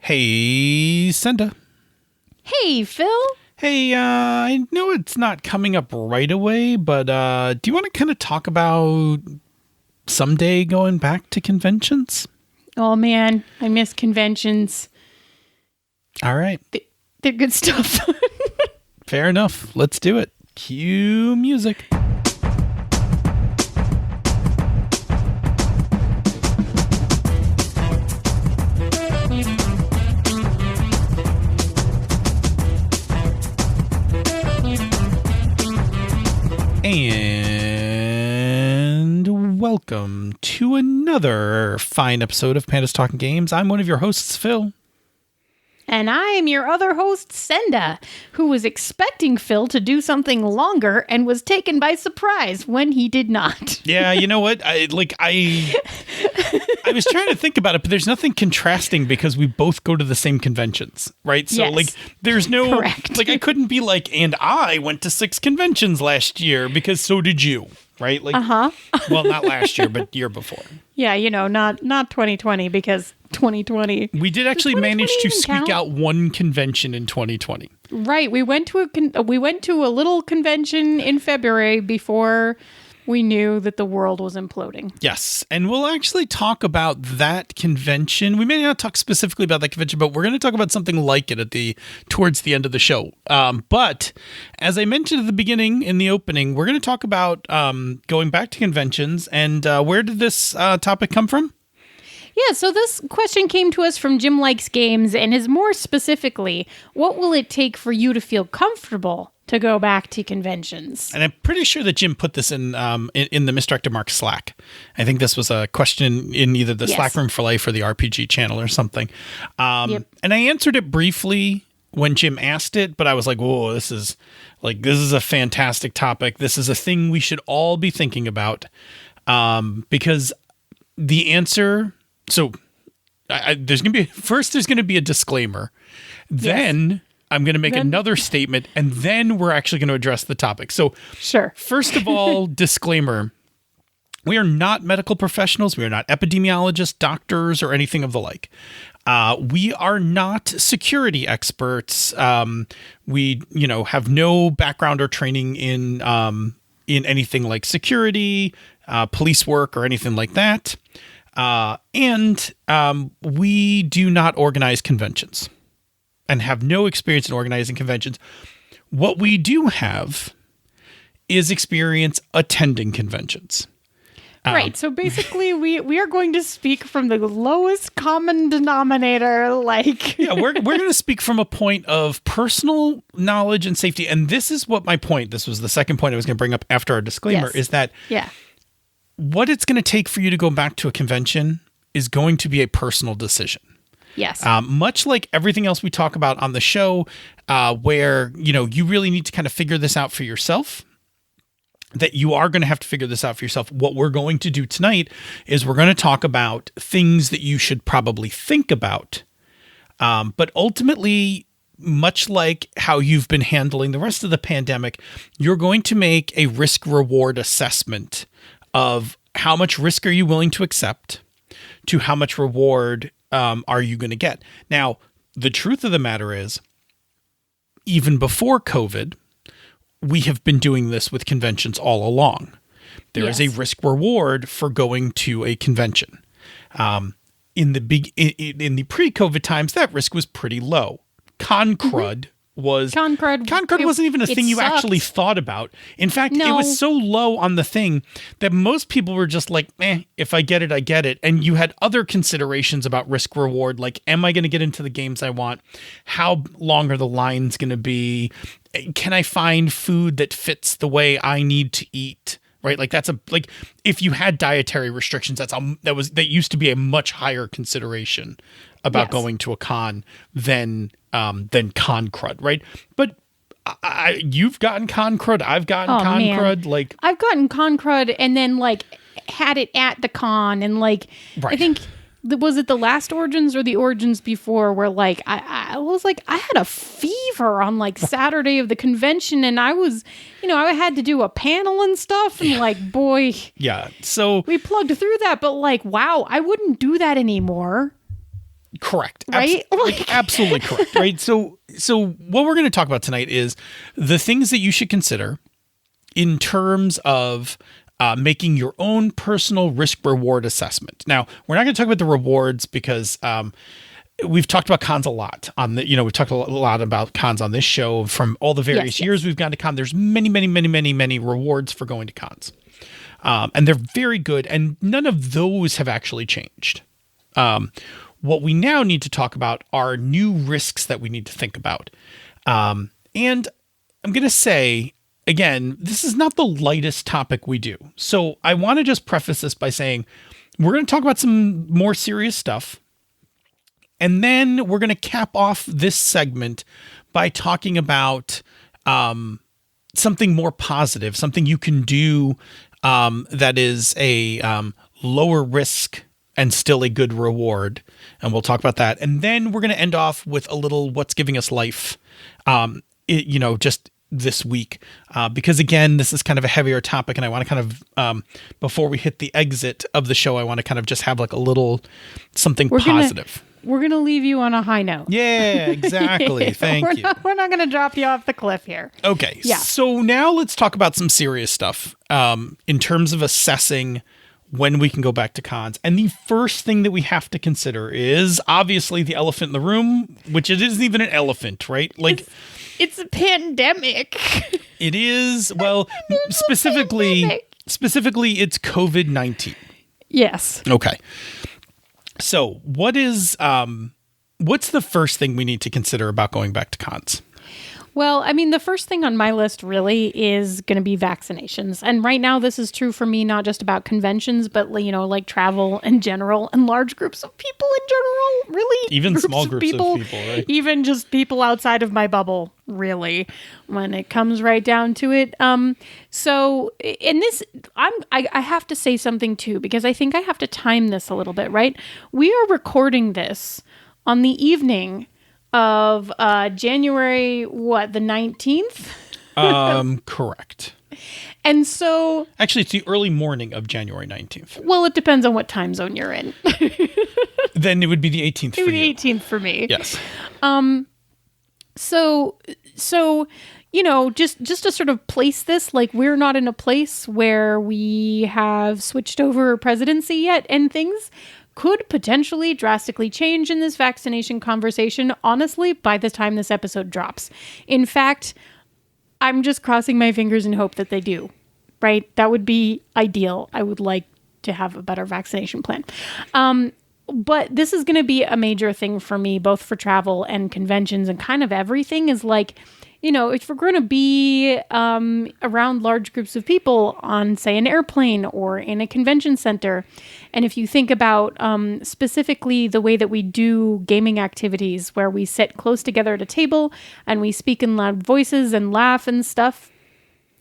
Hey, Senda. Hey, Phil. Hey, I know it's not coming up right away, but do you want to kind of talk about someday going back to conventions? Oh, man, I miss conventions. All right. They're good stuff. Fair enough. Let's do it. Cue music. And welcome to another fine episode of Panda's Talking Games. I'm one of your hosts, Phil. And I'm your other host, Senda, who was expecting Phil to do something longer and was taken by surprise when he did not. Yeah, you know what? I was trying to think about it, but there's nothing contrasting because we both go to the same conventions, right? So, Yes. there's no... Correct. I couldn't be like, and I went to 6 conventions last year because so did you, right? Well, not last year, but year before. Yeah, not 2020 because 2020. We did actually manage to even squeak count? out one convention in 2020. Right, we went to a little convention in February before we knew that the world was imploding. Yes, and we'll actually talk about that convention. We may not talk specifically about that convention, but we're going to talk about something like it towards the end of the show. But as I mentioned at the beginning, in the opening, we're going to talk about going back to conventions. And where did this topic come from? Yeah, so this question came to us from Jim Likes Games and is more specifically, what will it take for you to feel comfortable to go back to conventions? And I'm pretty sure that Jim put this in the Misdirected Mark Slack. I think this was a question in either the Slack Room for Life or the RPG channel or something. And I answered it briefly when Jim asked it, but I was like, whoa, this is a fantastic topic. This is a thing we should all be thinking about. Because the answer... So there's going to be a disclaimer. Then I'm going to make another statement, and then we're actually going to address the topic. So sure. First of all, disclaimer. We are not medical professionals. We are not epidemiologists, doctors, or anything of the like. We are not security experts. We, have no background or training in anything like security, police work, or anything like that. And we do not organize conventions and have no experience in organizing conventions. What we do have is experience attending conventions. Right. So basically, we are going to speak from the lowest common denominator. Yeah, we're going to speak from a point of personal knowledge and safety. And this is what my point. This was the second point I was going to bring up after our disclaimer is that. Yeah. What it's going to take for you to go back to a convention is going to be a personal decision. Yes. Much like everything else we talk about on the show, where, you really need to kind of figure this out for yourself, that you are going to have to figure this out for yourself. What we're going to do tonight is we're going to talk about things that you should probably think about. But ultimately, much like how you've been handling the rest of the pandemic, you're going to make a risk-reward assessment of how much risk are you willing to accept to how much reward are you going to get. Now, the truth of the matter is, even before COVID, we have been doing this with conventions all along. There is a risk reward for going to a convention. In the pre-COVID times, that risk was pretty low. Concrud wasn't even a thing you actually thought about. In fact, it was so low on the thing that most people were just like, if I get it, I get it. And you had other considerations about risk reward, like, am I going to get into the games I want? How long are the lines going to be? Can I find food that fits the way I need to eat? Right? If you had dietary restrictions, that used to be a much higher consideration about going to a con than con crud, right? But you've gotten con crud, I've gotten con crud. I've gotten con crud and then had it at the con and right. I think was it the last Origins or the Origins before where I was I had a fever on Saturday of the convention and I was I had to do a panel and stuff and boy yeah, so we plugged through that, but wow, I wouldn't do that anymore. Correct. Right? Absolutely correct. Right. So what we're going to talk about tonight is the things that you should consider in terms of making your own personal risk reward assessment. Now, we're not going to talk about the rewards because we've talked about cons a lot on the, we've talked a lot about cons on this show from all the various years we've gone to con. There's many rewards for going to cons. And they're very good. And none of those have actually changed. What we now need to talk about are new risks that we need to think about. And I'm going to say, again, this is not the lightest topic we do. So I want to just preface this by saying we're going to talk about some more serious stuff. And then we're going to cap off this segment by talking about something more positive, something you can do that is a lower risk and still a good reward. And we'll talk about that. And then we're going to end off with a little what's giving us life, just this week. Because, again, this is kind of a heavier topic. And I want to kind of, before we hit the exit of the show, I want to kind of just have like a little something positive. We're going to leave you on a high note. Yeah, exactly. Thank you. We're not going to drop you off the cliff here. Okay. Yeah. So now let's talk about some serious stuff in terms of assessing when we can go back to cons. And the first thing that we have to consider is obviously the elephant in the room, which it isn't even an elephant, right? Like it's a pandemic. It is. Well, specifically it's COVID-19. Yes. Okay. So what's the first thing we need to consider about going back to cons? Well, I mean, the first thing on my list really is going to be vaccinations. And right now, this is true for me, not just about conventions, but, like travel in general and large groups of people in general, really. Even small groups of people, right? Even just people outside of my bubble, really, when it comes right down to it. So in this, I have to say something too, because I think I have to time this a little bit, right? We are recording this on the evening of January, the 19th? Correct. And so... Actually, it's the early morning of January 19th. Well, it depends on what time zone you're in. Then it would be the 18th for you. It would be the 18th for me. Yes. So just to sort of place this, like we're not in a place where we have switched over presidency yet, and things could potentially drastically change in this vaccination conversation, honestly, by the time this episode drops. In fact, I'm just crossing my fingers and hope that they do, right? That would be ideal. I would like to have a better vaccination plan. But this is going to be a major thing for me, both for travel and conventions and kind of everything is like, if we're going to be around large groups of people on, say, an airplane or in a convention center, and if you think about specifically the way that we do gaming activities where we sit close together at a table and we speak in loud voices and laugh and stuff,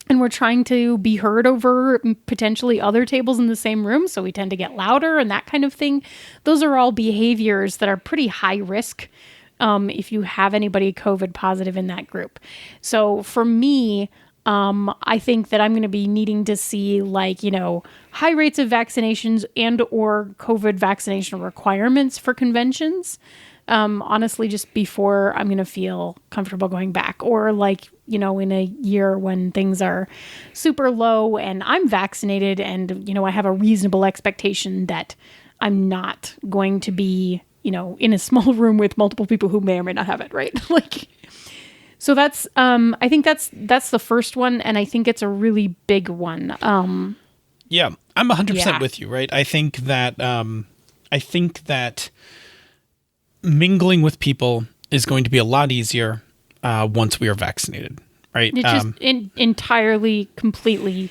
and we're trying to be heard over potentially other tables in the same room, so we tend to get louder and that kind of thing, those are all behaviors that are pretty high risk if you have anybody COVID positive in that group. So for me, I think that I'm going to be needing to see high rates of vaccinations and or COVID vaccination requirements for conventions. Honestly, just before I'm going to feel comfortable going back, or in a year when things are super low and I'm vaccinated and, I have a reasonable expectation that I'm not going to be in a small room with multiple people who may or may not have it, right? So that's, I think that's the first one. And I think it's a really big one. Yeah, I'm 100% with you, right? I think that mingling with people is going to be a lot easier once we are vaccinated, right? It's just entirely, completely,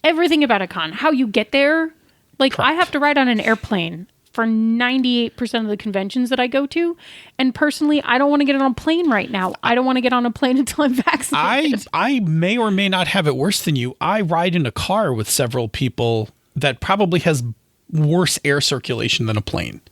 everything about a con. How you get there, correct. I have to ride on an airplane for 98% of the conventions that I go to. And personally, I don't want to get on a plane right now. I don't want to get on a plane until I'm vaccinated. I may or may not have it worse than you. I ride in a car with several people that probably has worse air circulation than a plane.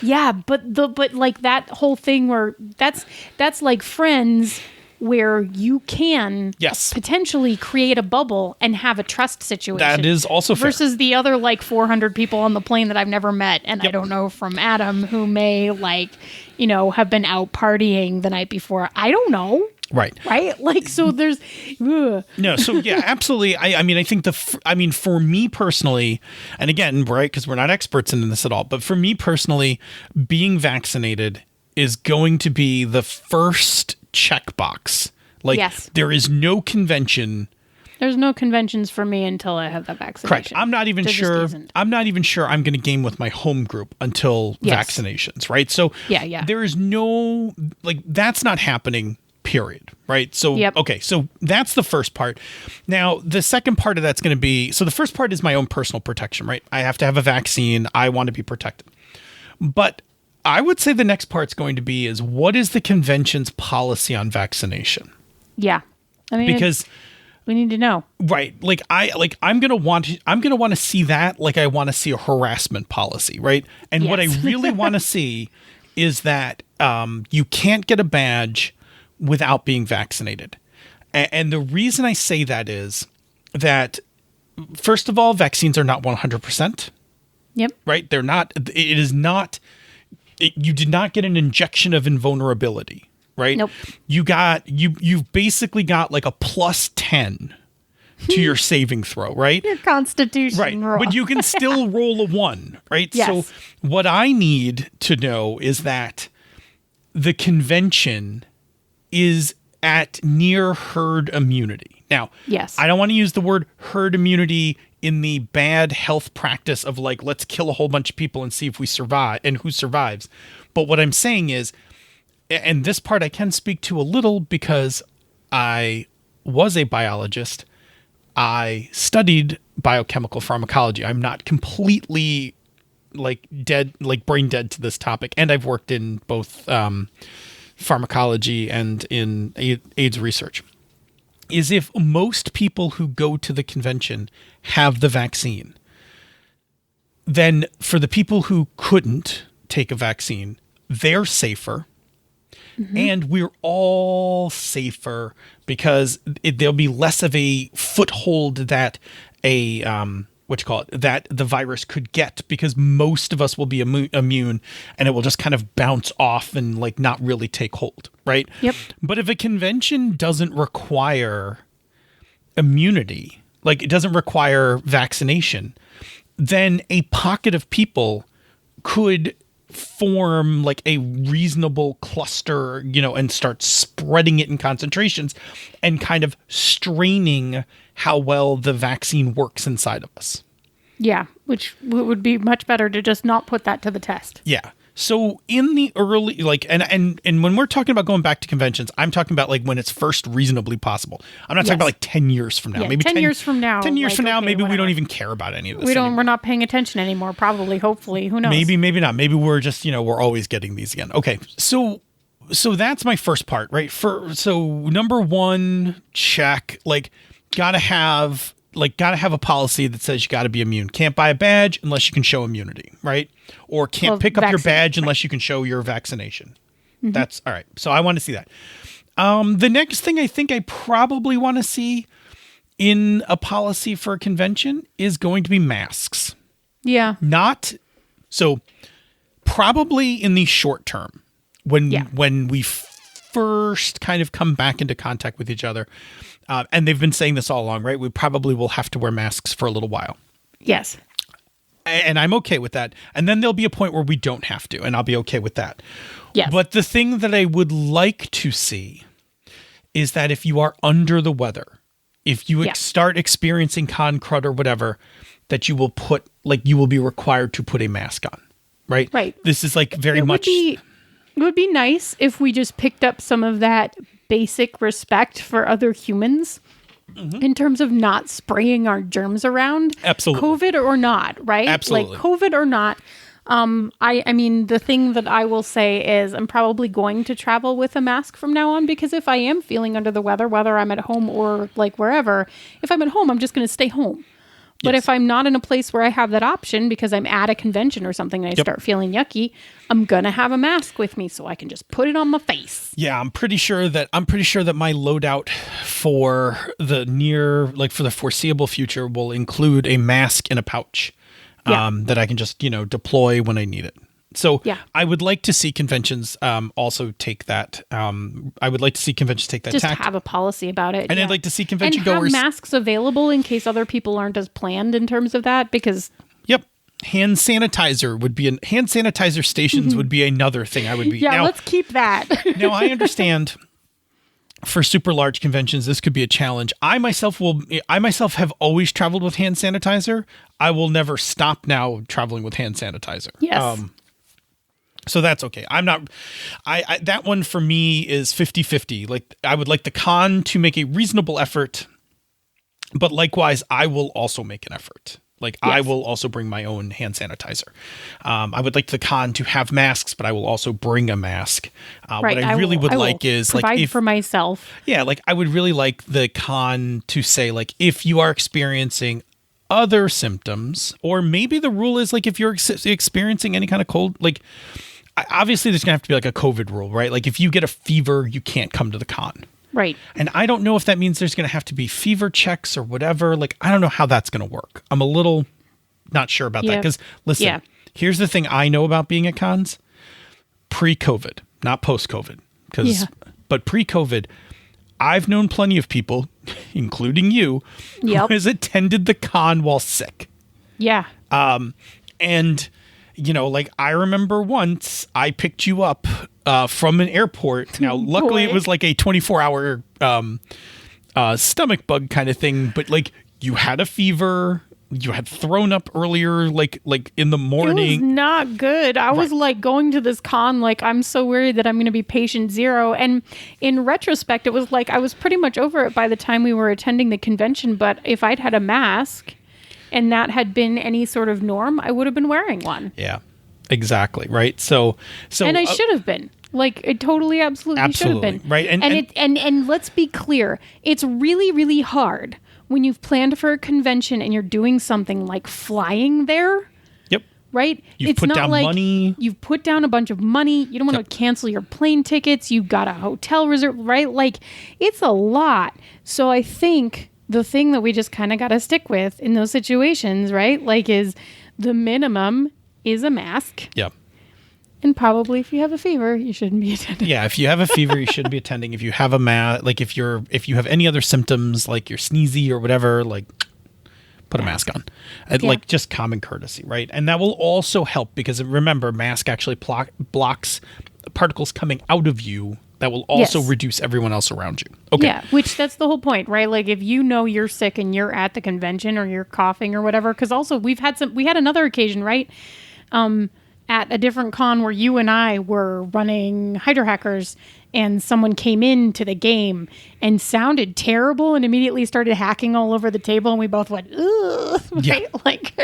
Yeah, but that whole thing where that's like Friends where you can Yes. potentially create a bubble and have a trust situation. That is also fair. Versus the other 400 people on the plane that I've never met. And I don't know from Adam, who may have been out partying the night before. I don't know. Right. So there's... No, so yeah, absolutely. I think for me personally, and again, right, because we're not experts in this at all, but for me personally, being vaccinated is going to be the first checkbox. Yes. There is no convention. There's no conventions for me until I have that vaccination. Correct. I'm not even sure I'm going to game with my home group until vaccinations, right? So there is no, that's not happening, period, right? So, okay, so that's the first part. Now, the second part of that's going to be, so the first part is my own personal protection, right? I have to have a vaccine. I want to be protected. But I would say the next part's going to be is, what is the convention's policy on vaccination? Yeah. Because we need to know. Right. I'm going to want to see that, I want to see a harassment policy, right? And what I really want to see is that you can't get a badge without being vaccinated. And the reason I say that is that, first of all, vaccines are not 100%. Yep. Right? They're not, it is not, you did not get an injection of invulnerability, right? Nope. You've basically got a plus 10 to your saving throw, right? Your constitution right. roll. But you can still roll a 1, right? Yes. So what I need to know is that the convention is at near herd immunity. Now, yes. I don't want to use the word herd immunity in the bad health practice of let's kill a whole bunch of people and see if we survive and who survives. But what I'm saying is, and this part I can speak to a little because I was a biologist. I studied biochemical pharmacology. I'm not completely brain dead to this topic. And I've worked in both pharmacology and in AIDS research. Is if most people who go to the convention have the vaccine, then for the people who couldn't take a vaccine, they're safer. Mm-hmm. And we're all safer because there'll be less of a foothold that that the virus could get, because most of us will be immune and it will just kind of bounce off and not really take hold, right? Yep. But if a convention doesn't require immunity, it doesn't require vaccination, then a pocket of people could form a reasonable cluster, and start spreading it in concentrations and kind of straining how well the vaccine works inside of us. Yeah, which would be much better to just not put that to the test. Yeah. So in the early, and when we're talking about going back to conventions, I'm talking about when it's first reasonably possible. I'm not talking about 10 years from now. Yeah, maybe 10 years from now. 10 years from now, okay, maybe whatever. we don't even care about any of this. We're not paying attention anymore. Probably, hopefully, who knows? Maybe not. Maybe we're just, we're always getting these again. Okay. So that's my first part, right? So number 1, check, gotta have a policy that says you got to be immune. Can't buy a badge unless you can show immunity, right? Or can't pick up your badge unless you can show your vaccination. Mm-hmm. That's all right. So I want to see that. The next thing I think I probably want to see in a policy for a convention is going to be masks. Yeah. So probably in the short term, when we first kind of come back into contact with each other, and they've been saying this all along, right? We probably will have to wear masks for a little while. Yes. And I'm okay with that. And then there'll be a point where we don't have to, and I'll be okay with that. Yes. But the thing that I would like to see is that if you are under the weather, if you start experiencing con crud or whatever, that you will you will be required to put a mask on, right? Right. This is very much... It would be nice if we just picked up some of that basic respect for other humans. Mm-hmm. In terms of not spraying our germs around. Absolutely. COVID or not, right? Absolutely. COVID or not. I mean, the thing that I will say is I'm probably going to travel with a mask from now on, because if I am feeling under the weather, whether I'm at home or wherever, if I'm at home, I'm just going to stay home. But Yes. if I'm not in a place where I have that option because I'm at a convention or something and I start feeling yucky, I'm going to have a mask with me so I can just put it on my face. Yeah, I'm pretty sure that my loadout for for the foreseeable future will include a mask in a pouch that I can just, deploy when I need it. So I would like to see conventions also take that. I would like to see conventions take that just tact. have a policy about it. And I'd like to see convention and goers have masks available in case other people aren't as planned in terms of that, because hand sanitizer stations would be another thing I would be. now, let's keep that. Now I understand for super large conventions this could be a challenge. I myself have always traveled with hand sanitizer. I will never stop now traveling with hand sanitizer. Yes. So that's okay. I that one for me is 50-50. Like, I would like the con to make a reasonable effort, but likewise, I will also make an effort. Like, I will also bring my own hand sanitizer. I would like the con to have masks, but I will also bring a mask. What I really would like is provide for myself. Yeah, like I would really like the con to say, like, if you are experiencing other symptoms, or maybe the rule is like if you're experiencing any kind of cold, like, obviously there's gonna have to be like a COVID rule, right? Like, if you get a fever, you can't come to the con. Right. And I don't know if that means there's going to have to be fever checks or whatever. Like, I don't know how that's going to work. I'm a little not sure about that. Because listen, here's the thing I know about being at cons. Pre-COVID, not post-COVID. But pre-COVID, I've known plenty of people, including you, who has attended the con while sick. Yeah. And, like, I remember once I picked you up from an airport. Now, luckily it was like a 24-hour stomach bug kind of thing, but like, you had a fever, you had thrown up earlier, like in the morning. It was not good. I was like going to this con, like, I'm so worried that I'm going to be patient zero. And in retrospect, it was like, I was pretty much over it by the time we were attending the convention. But if I'd had a mask and that had been any sort of norm, I would have been wearing one. Yeah. Exactly. Right. So, and I should have been. Like, it totally, absolutely should have been. Right. And let's be clear. It's really, really hard when you've planned for a convention and you're doing something like flying there. Yep. Right. You've put down money. You've put down a bunch of money. You don't want to cancel your plane tickets. You've got a hotel reserve, right? Like, it's a lot. So I think the thing that we just kind of got to stick with in those situations, right? Like, is the minimum is a mask. Yeah. And probably if you have a fever, you shouldn't be attending. Yeah, if you have a fever, you shouldn't be attending. If you have if you have any other symptoms, like you're sneezy or whatever, like, put a mask on. Like, just common courtesy, right? And that will also help because, remember, mask actually blocks particles coming out of you. That will also reduce everyone else around you. Okay. Yeah, which that's the whole point, right? Like, if you know you're sick and you're at the convention or you're coughing or whatever, because also we had another occasion, right? At a different con where you and I were running Hydra Hackers, and someone came into the game and sounded terrible and immediately started hacking all over the table, and we both went, ugh. Yeah. Right? Like,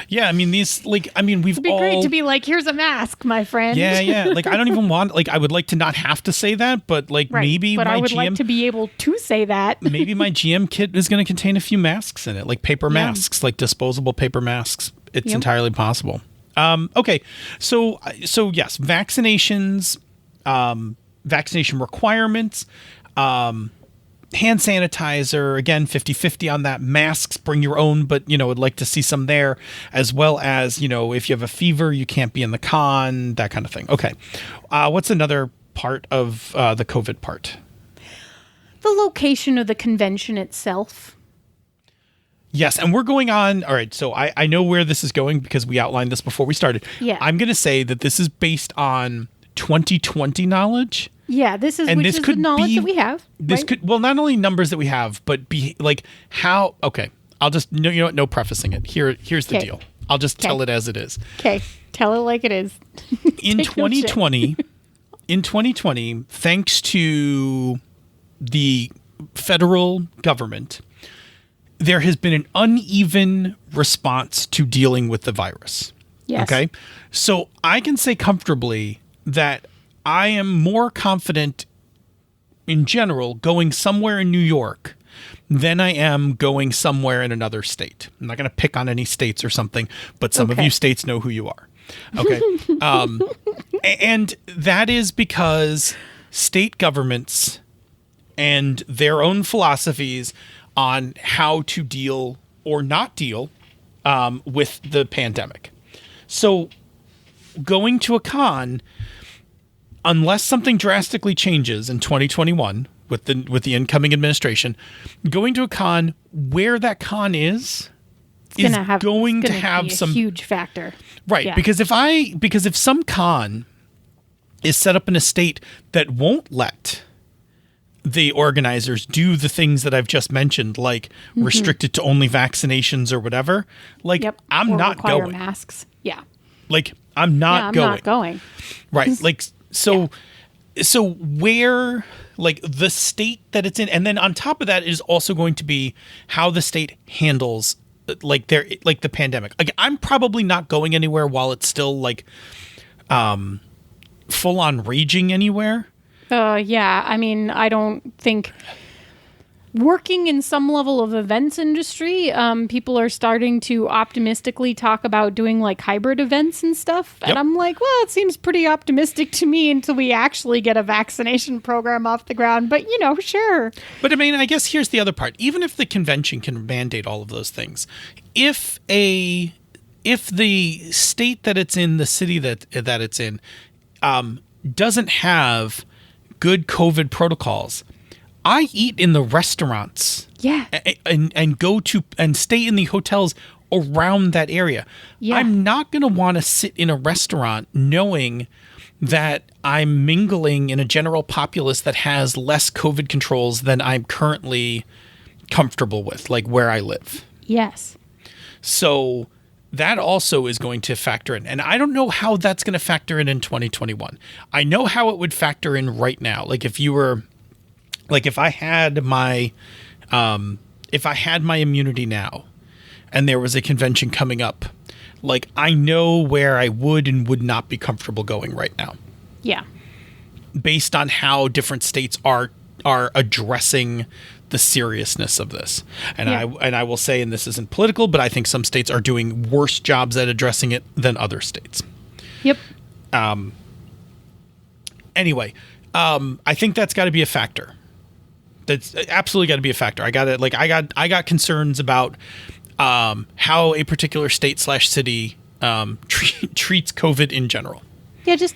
yeah, we've it'd be great to be like, here's a mask, my friend. Yeah, yeah. Like, I don't even want, like, I would like to not have to say that, but like, maybe but my I would GM, like to be able to say that. Maybe my GM kit is going to contain a few masks in it, like paper masks, like disposable paper masks. It's entirely possible. Okay. So yes, vaccinations, vaccination requirements, hand sanitizer, again, 50-50 on that. Masks, bring your own, but, would like to see some there, as well as, if you have a fever, you can't be in the con, that kind of thing. Okay. What's another part of the COVID part? The location of the convention itself. Yes, and we're going on. All right, so I know where this is going because we outlined this before we started. Yeah. I'm going to say that this is based on 2020 knowledge. Yeah, this is the knowledge that we have. This could, well, not only numbers that we have, but be like how. Okay, I'll just no prefacing it. Here's the deal. I'll just tell it as it is. Okay, tell it like it is. In 2020, thanks to the federal government, there has been an uneven response to dealing with the virus. Yes. Okay. So I can say comfortably that I am more confident in general going somewhere in New York than I am going somewhere in another state. I'm not going to pick on any states or something, but some of you states know who you are. Okay. And that is because state governments and their own philosophies on how to deal or not deal with the pandemic. So going to a con, unless something drastically changes in 2021 with the incoming administration, going to a con where that con is going to have some huge factor. Right. Yeah. Because if some con is set up in a state that won't let the organizers do the things that I've just mentioned, like restricted to only vaccinations or whatever, like I'm or not going. Masks. Yeah. Like I'm not going. I'm not going. Right. Like so where like the state that it's in, and then on top of that is also going to be how the state handles like the pandemic. Like I'm probably not going anywhere while it's still like full on raging anywhere. Yeah. I mean, I don't think working in some level of events industry, people are starting to optimistically talk about doing like hybrid events and stuff. Yep. And I'm like, well, it seems pretty optimistic to me until we actually get a vaccination program off the ground. But, sure. But I mean, I guess here's the other part. Even if the convention can mandate all of those things, if the state that it's in, the city that it's in, doesn't have good COVID protocols, I eat in the restaurants. Yeah. And go to and stay in the hotels around that area. Yeah. I'm not going to want to sit in a restaurant knowing that I'm mingling in a general populace that has less COVID controls than I'm currently comfortable with, like where I live. Yes. So that also is going to factor in. And I don't know how that's going to factor in 2021. I know how it would factor in right now. Like if I had my immunity now and there was a convention coming up, like I know where I would and would not be comfortable going right now. Yeah. Based on how different states are addressing the seriousness of this. And I will say, and this isn't political, but I think some states are doing worse jobs at addressing it than other states. Yep. Anyway, I think that's got to be a factor. That's absolutely got to be a factor. I got concerns about how a particular state / city treats COVID in general. Yeah, just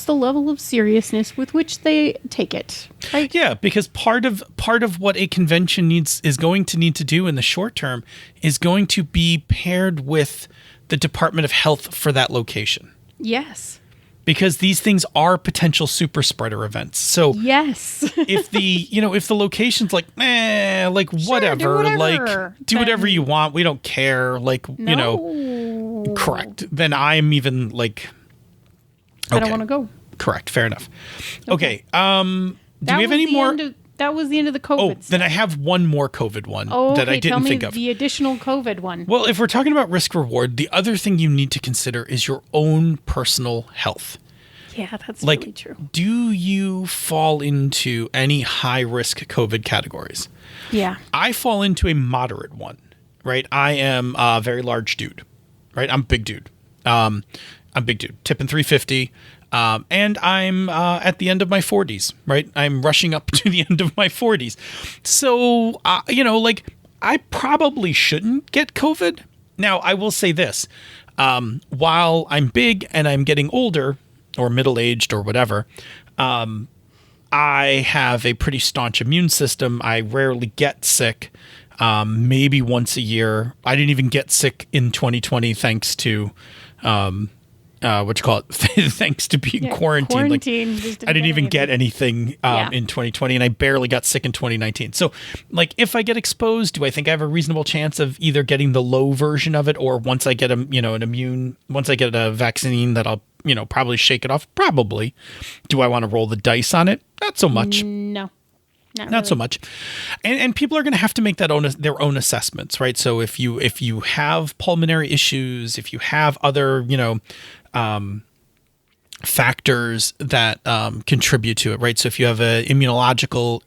the level of seriousness with which they take it. Right? Yeah, because part of what a convention is going to need to do in the short term is going to be paired with the Department of Health for that location. Yes. Because these things are potential super spreader events. So yes, if the location's like, like whatever, do whatever you want. We don't care. Like, correct. Then I'm even like, I don't want to go. Correct. Fair enough. Okay. Do we have any more? That was the end of the COVID stuff. Then I have one more COVID one that I didn't think of. The additional COVID one. Well, if we're talking about risk reward, the other thing you need to consider is your own personal health. Yeah, that's really true. Do you fall into any high risk COVID categories? Yeah. I fall into a moderate one, right? I am a very large dude, right? I'm a big dude. Tipping 350. And I'm at the end of my 40s, right? I'm rushing up to the end of my 40s. So, I probably shouldn't get COVID. Now, I will say this. While I'm big and I'm getting older or middle-aged or whatever, I have a pretty staunch immune system. I rarely get sick, maybe once a year. I didn't even get sick in 2020 thanks to... thanks to being quarantined. Like, I didn't even get anything in 2020, and I barely got sick in 2019. So, like, if I get exposed, do I think I have a reasonable chance of either getting the low version of it, or once I get once I get a vaccine that I'll probably shake it off? Probably. Do I want to roll the dice on it? Not so much. No. Not really. So much. And people are going to have to make their own assessments, right? So if you have pulmonary issues, if you have other, factors that contribute to it, right? So if you have an immunological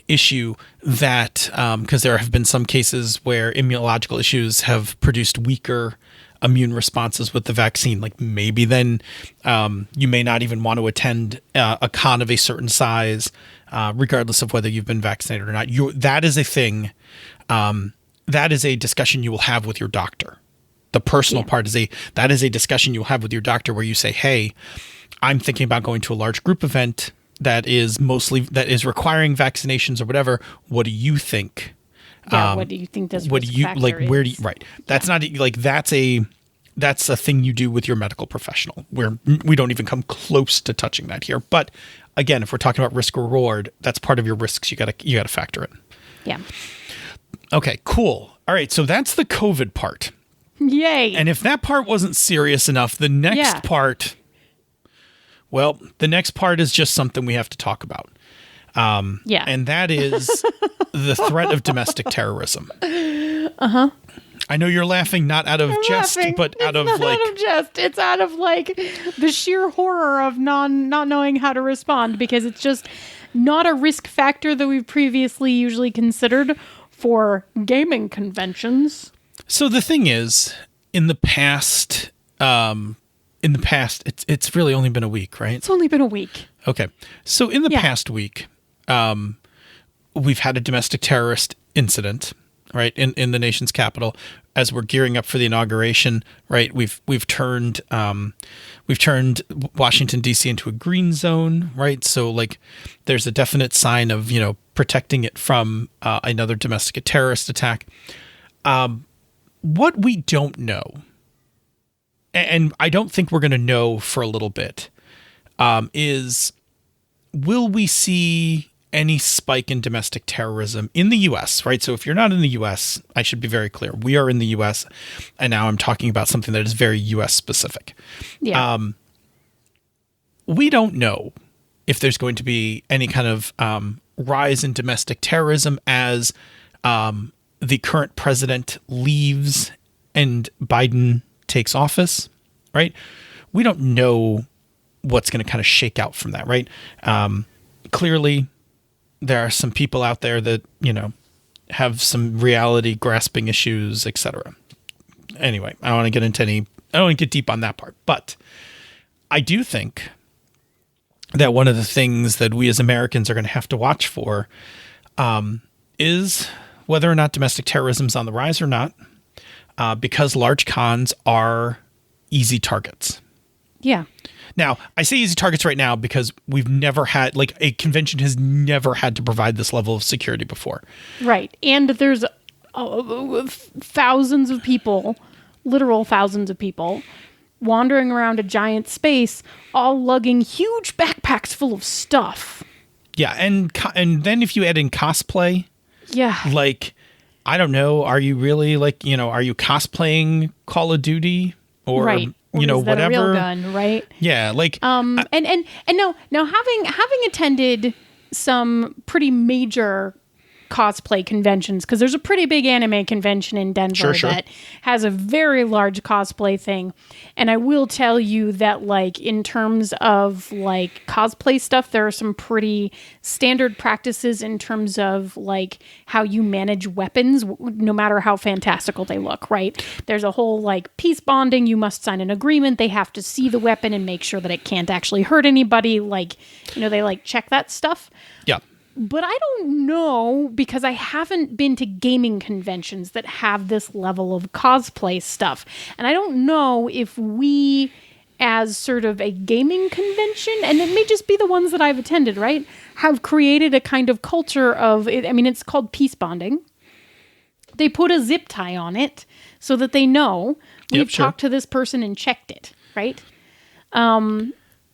issue that, because there have been some cases where immunological issues have produced weaker immune responses with the vaccine, like maybe then you may not even want to attend a con of a certain size, regardless of whether you've been vaccinated or not. That is a thing. That is a discussion you will have with your doctor. The personal part is that is a discussion you'll have with your doctor where you say, hey, I'm thinking about going to a large group event that is requiring vaccinations or whatever. What do you think? Yeah, what do you think this risk factor is? Where do you, right. That's not like, that's a thing you do with your medical professional, where we don't even come close to touching that here. But again, if we're talking about risk reward, that's part of your risks you gotta factor in. Yeah. Okay, cool. All right. So that's the COVID part. Yay. And if that part wasn't serious enough, the next part, well, the next part is just something we have to talk about. And that is the threat of domestic terrorism. Uh-huh. I know you're laughing, not out of jest, but out of like... out of jest. It's out of like the sheer horror of not knowing how to respond, because it's just not a risk factor that we've previously usually considered for gaming conventions. So the thing is, in the past, it's really only been a week, right? It's only been a week. Okay. So in the past week, we've had a domestic terrorist incident, right, in the nation's capital. As we're gearing up for the inauguration, right, we've turned Washington D.C. into a green zone, right? So like, there's a definite sign of protecting it from another domestic terrorist attack. What we don't know, and I don't think we're going to know for a little bit, is will we see any spike in domestic terrorism in the U.S., right? So if you're not in the U.S., I should be very clear. We are in the U.S., and now I'm talking about something that is very U.S. specific. Yeah. We don't know if there's going to be any kind of rise in domestic terrorism as the current president leaves and Biden takes office, right? We don't know what's going to kind of shake out from that, right? Clearly, there are some people out there that, have some reality grasping issues, etc. Anyway, I don't want to get deep on that part, but I do think that one of the things that we as Americans are going to have to watch for is whether or not domestic terrorism is on the rise or not, because large cons are easy targets. Yeah. Now, I say easy targets right now because we've never had, like, a convention has never had to provide this level of security before. Right. And there's thousands of people, literal thousands of people, wandering around a giant space, all lugging huge backpacks full of stuff. Yeah, and then if you add in cosplay... Yeah. Like, I don't know. Are you really are you cosplaying Call of Duty or, right. Or is that whatever? A real gun, right? Yeah. Like, and now having attended some pretty major cosplay conventions, because there's a pretty big anime convention in Denver that has a very large cosplay thing. And I will tell you that, like, in terms of like cosplay stuff, there are some pretty standard practices in terms of like how you manage weapons, no matter how fantastical they look, right? There's a whole like peace bonding. You must sign an agreement. They have to see the weapon and make sure that it can't actually hurt anybody. Like, they like check that stuff. Yeah. But I don't know, because I haven't been to gaming conventions that have this level of cosplay stuff. And I don't know if we, as sort of a gaming convention, and it may just be the ones that I've attended, right, have created a kind of culture of, it's called peace bonding. They put a zip tie on it so that they know we've talked to this person and checked it, right?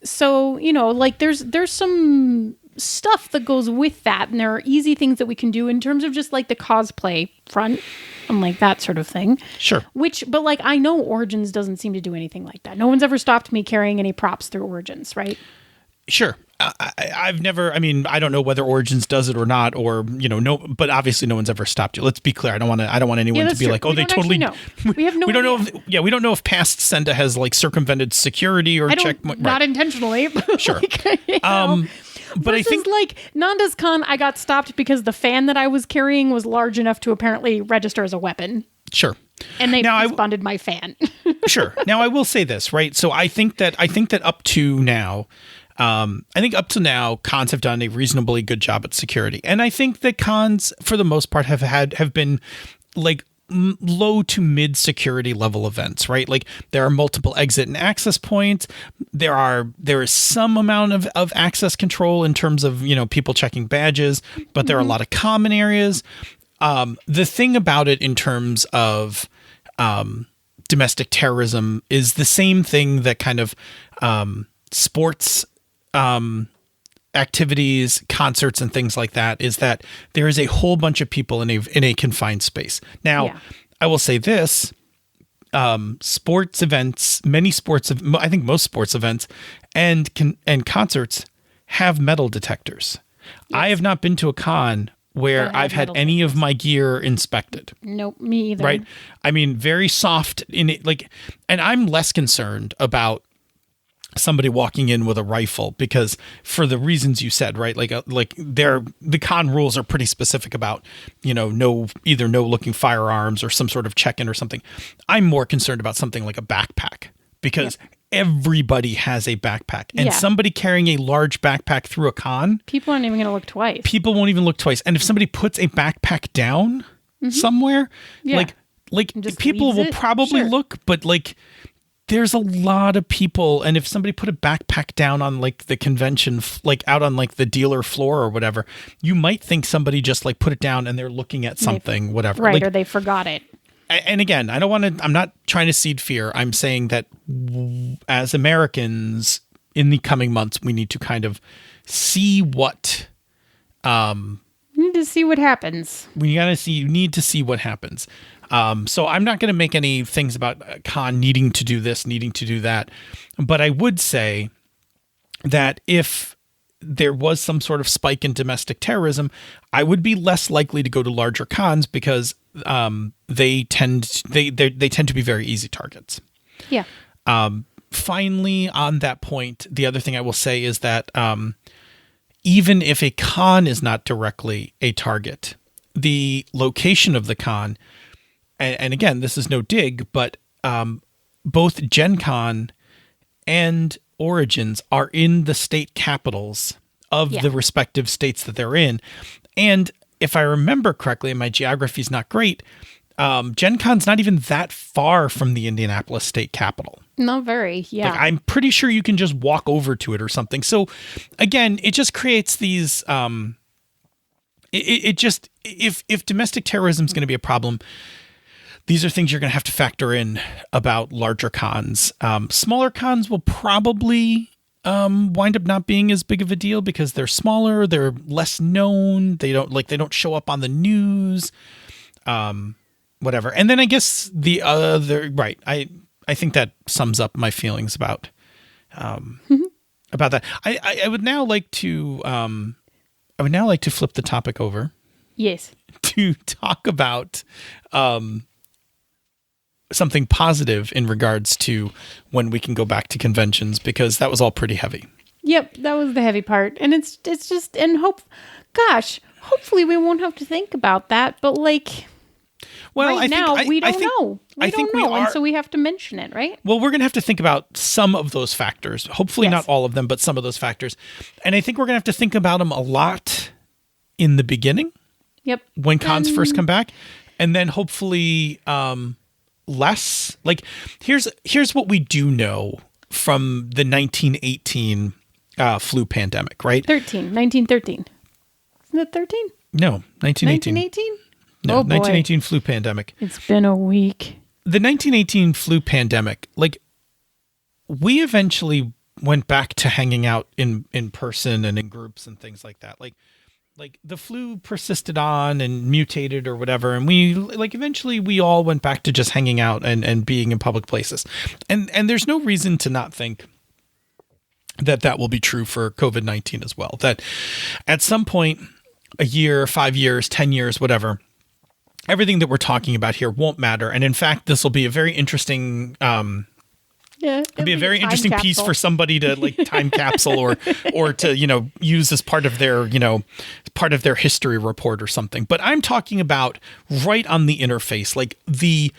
So, like there's some stuff that goes with that, and there are easy things that we can do in terms of just like the cosplay front and like that sort of thing. Sure. But like, I know Origins doesn't seem to do anything like that. No one's ever stopped me carrying any props through Origins, right? Sure. I've never, I don't know whether Origins does it or not, or, no, but obviously no one's ever stopped you. Let's be clear. I don't want anyone to be like, oh, they totally know. We have no we don't know. We don't know if past Senda has like circumvented security or checked. Not intentionally. Sure. Like, But I think like Nanda's Con, I got stopped because the fan that I was carrying was large enough to apparently register as a weapon. Sure. And they responded my fan. Sure. Now I will say this, right? So I think that up to now, cons have done a reasonably good job at security, and I think that cons, for the most part, have been like low to mid security level events, right? Like there are multiple exit and access points. There is some amount of access control in terms of, people checking badges, but there are a lot of common areas. The thing about it in terms of domestic terrorism is the same thing that kind of sports activities, concerts, and things like that, is that there is a whole bunch of people in a confined space. Now, I will say this: sports events, I think most sports events and concerts have metal detectors. Yes. I have not been to a con where I've had any of my gear inspected. Nope, me either. Right? I mean, very soft in it, and I'm less concerned about somebody walking in with a rifle, because for the reasons you said, right? The con rules are pretty specific about, no looking firearms or some sort of check-in or something. I'm more concerned about something like a backpack, because everybody has a backpack, and somebody carrying a large backpack through a con, people aren't even going to look twice. People won't even look twice. And if somebody puts a backpack down somewhere, people will probably look, but there's a lot of people, and if somebody put a backpack down on the convention, out on the dealer floor or whatever, you might think somebody just put it down and they're looking at something, whatever. Right, or they forgot it. And again, I'm not trying to seed fear. I'm saying that as Americans in the coming months, we need to kind of see what, we need to see what happens. You need to see what happens. So I'm not going to make any things about con needing to do this, needing to do that. But I would say that if there was some sort of spike in domestic terrorism, I would be less likely to go to larger cons, because they tend to be very easy targets. Yeah. Finally, on that point, the other thing I will say is that even if a con is not directly a target, the location of the con, and again, this is no dig, but both Gen Con and Origins are in the state capitals of the respective states that they're in. And if I remember correctly, and my geography is not great, Gen Con's not even that far from the Indianapolis state capitol. Not very, yeah. I'm pretty sure you can just walk over to it or something. So again, it just creates these... if domestic terrorism is going to be a problem, these are things you're going to have to factor in about larger cons. Smaller cons will probably wind up not being as big of a deal, because they're smaller, they're less known, they don't show up on the news, whatever. And then I guess the other, right, I think that sums up my feelings about that. I would now like to flip the topic over. Yes. To talk about something positive in regards to when we can go back to conventions, because that was all pretty heavy. Yep, that was the heavy part. And it's just, and hopefully we won't have to think about that, but well, we don't know. We don't know, and so we have to mention it, right? Well, we're going to have to think about some of those factors. Hopefully not all of them, but some of those factors. And I think we're going to have to think about them a lot in the beginning. Yep. When cons first come back. And then hopefully less. Here's what we do know from the 1918 flu pandemic, right? 1913. Isn't it 13? No, 1918. 1918? No, 1918 flu pandemic. It's been a week. The 1918 flu pandemic, we eventually went back to hanging out in person and in groups and things like that. The flu persisted on and mutated or whatever, and we eventually we all went back to just hanging out and being in public places. And there's no reason to not think that will be true for COVID-19 as well. That at some point, a year, 5 years, 10 years, whatever, everything that we're talking about here won't matter. And in fact, this will be a very interesting Yeah, it'd be a very interesting piece for somebody to like time capsule or to, use as part of their, part of their history report or something. But I'm talking about right on the interface, like the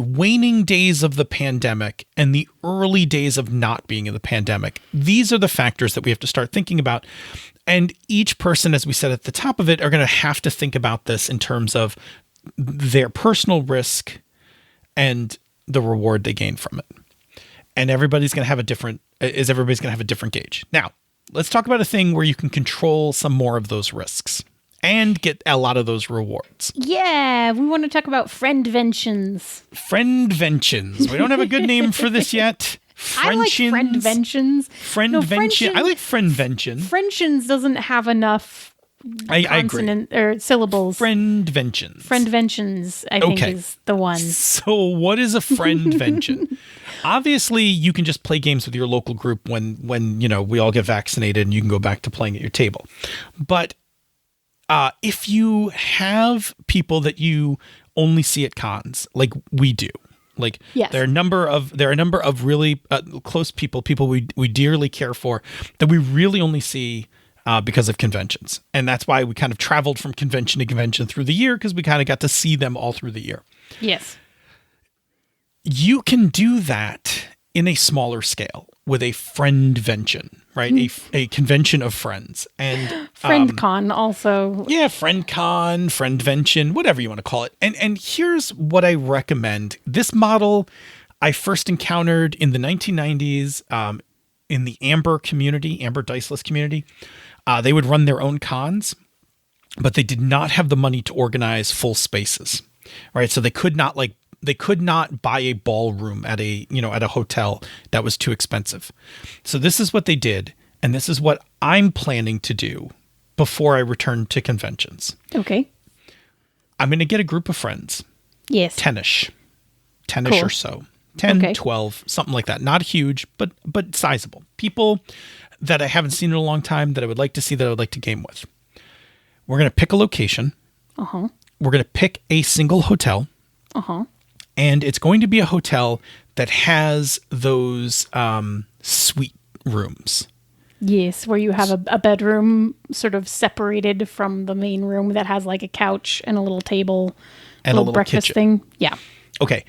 waning days of the pandemic and the early days of not being in the pandemic. These are the factors that we have to start thinking about. And each person, as we said at the top of it, are going to have to think about this in terms of their personal risk and the reward they gain from it. And everybody's going to have a different gauge. Now, let's talk about a thing where you can control some more of those risks and get a lot of those rewards. Yeah, we want to talk about friendventions. Friendventions. We don't have a good name for this yet. I like friendventions. I like friendvention. Friendventions doesn't have enough consonant or syllables. Friendventions, I think, is the one. So what is a friendvention? Obviously, you can just play games with your local group when we all get vaccinated and you can go back to playing at your table. But if you have people that you only see at cons, like we do, like yes. there are a number of really close people we dearly care for that we really only see because of conventions. And that's why we kind of traveled from convention to convention through the year, because we kind of got to see them all through the year. Yes. You can do that in a smaller scale with a friendvention, right? A convention of friends. And FriendCon also. Yeah, FriendCon, friendvention, whatever you want to call it. And here's what I recommend. This model I first encountered in the 1990s in the Amber Diceless community. They would run their own cons, but they did not have the money to organize full spaces, right? So they could not buy a ballroom at a hotel that was too expensive. So this is what they did, and this is what I'm planning to do before I return to conventions. Okay. I'm going to get a group of friends. Yes. 10-ish cool. or so. 10, okay. 12, something like that. Not huge, but sizable. People that I haven't seen in a long time that I would like to see, that I would like to game with. We're going to pick a location. Uh-huh. We're going to pick a single hotel. Uh-huh. And it's going to be a hotel that has those suite rooms. Yes, where you have a bedroom sort of separated from the main room that has like a couch and a little table and a little breakfast kitchen thing. Yeah. Okay.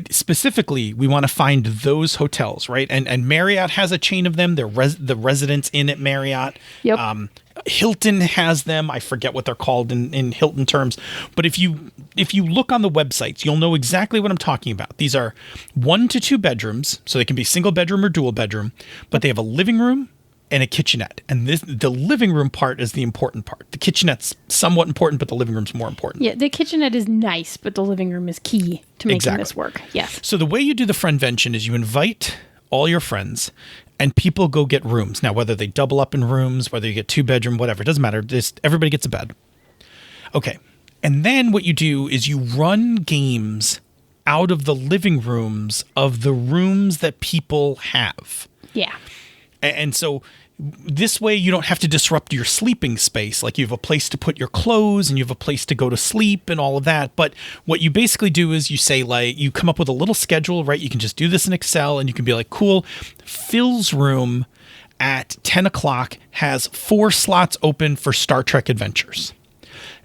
Specifically, we want to find those hotels, right? And Marriott has a chain of them. They're the Residence Inn at Marriott. Yep. Hilton has them. I forget what they're called in Hilton terms. But if you look on the websites, you'll know exactly what I'm talking about. These are 1 to 2 bedrooms, so they can be single bedroom or dual bedroom, but they have a living room and a kitchenette. And the living room part is the important part. The kitchenette's somewhat important, but the living room's more important. Yeah, the kitchenette is nice, but the living room is key to making this work. Yes. So the way you do the friendvention is you invite all your friends and people go get rooms. Now, whether they double up in rooms, whether you get 2-bedroom, whatever, it doesn't matter. Just everybody gets a bed. Okay. And then what you do is you run games out of the living rooms of the rooms that people have. Yeah. And so this way you don't have to disrupt your sleeping space. Like you have a place to put your clothes and you have a place to go to sleep and all of that. But what you basically do is you say, like, you come up with a little schedule, right? You can just do this in Excel and you can be like, cool, Phil's room at 10 o'clock has 4 slots open for Star Trek Adventures.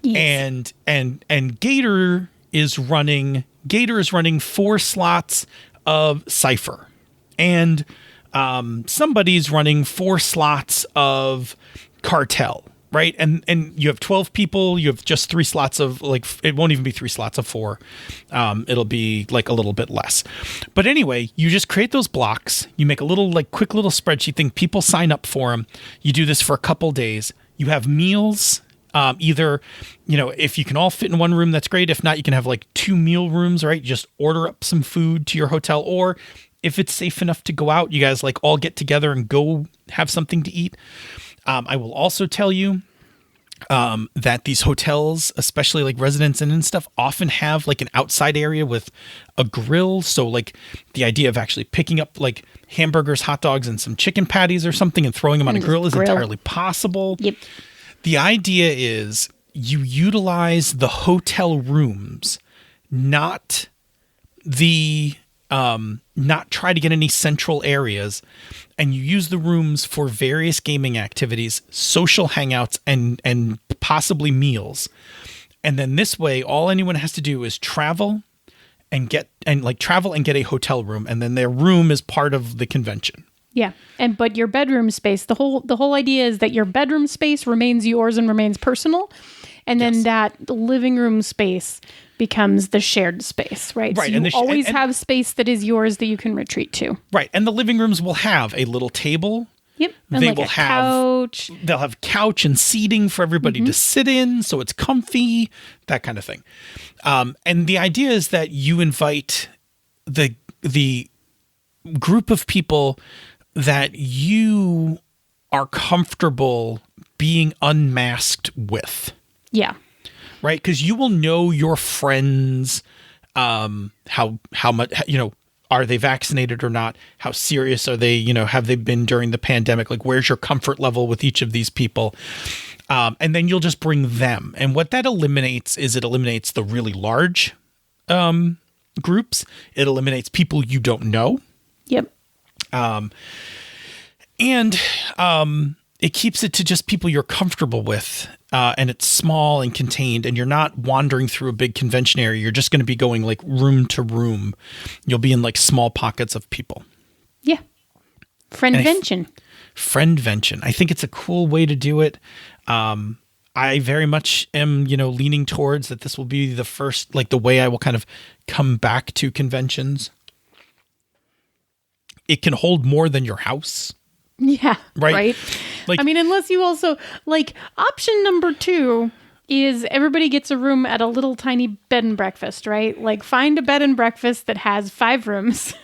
Yes. And Gator is running 4 slots of Cypher. And somebody's running 4 slots of Cartel, right? And you have 12 people, you have just 3 slots of, like, it won't even be 3 slots of 4. It'll be like a little bit less. But anyway, you just create those blocks. You make a little, like, quick little spreadsheet thing. People sign up for them. You do this for a couple days. You have meals. Either, if you can all fit in one room, that's great. If not, you can have like 2 meal rooms, right? Just order up some food to your hotel, or if it's safe enough to go out, you guys like all get together and go have something to eat. I will also tell you that these hotels, especially like Residence Inn and stuff, often have like an outside area with a grill. So like the idea of actually picking up like hamburgers, hot dogs, and some chicken patties or something and throwing them on a grill is entirely possible. Yep. The idea is you utilize the hotel rooms, not the not try to get any central areas, and you use the rooms for various gaming activities, social hangouts, and possibly meals. And then this way, all anyone has to do is travel and get a hotel room, and then their room is part of the convention. Yeah. But your bedroom space, the whole idea is that your bedroom space remains yours and remains personal. And then that living room space becomes the shared space, right? Right. So you always have space that is yours that you can retreat to. Right. And the living rooms will have a little table. Yep. And they will have couch. They'll have couch and seating for everybody to sit in, so it's comfy, that kind of thing. And the idea is that you invite the group of people that you are comfortable being unmasked with. Yeah. Right? Because you will know your friends, how much, are they vaccinated or not? How serious are they? Have they been during the pandemic? Like, where's your comfort level with each of these people? And then you'll just bring them. And what that eliminates is it eliminates the really large groups. It eliminates people you don't know. Yep. And it keeps it to just people you're comfortable with. And it's small and contained, and you're not wandering through a big convention area. You're just going to be going like room to room. You'll be in like small pockets of people. Yeah. Friendvention. Friendvention. I think it's a cool way to do it. I very much am, leaning towards that this will be the first, like the way I will kind of come back to conventions. It can hold more than your house. Yeah. Right. Like, I mean, unless you also like option number 2 is everybody gets a room at a little tiny bed and breakfast, right? Like find a bed and breakfast that has 5 rooms.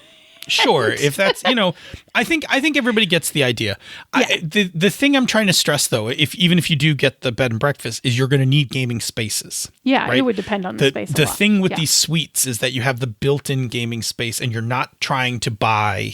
Sure. If that's, I think everybody gets the idea. Yeah. The thing I'm trying to stress though, even if you do get the bed and breakfast, is you're going to need gaming spaces. Yeah. Right? It would depend on the space. The thing with these suites is that you have the built-in gaming space and you're not trying to buy,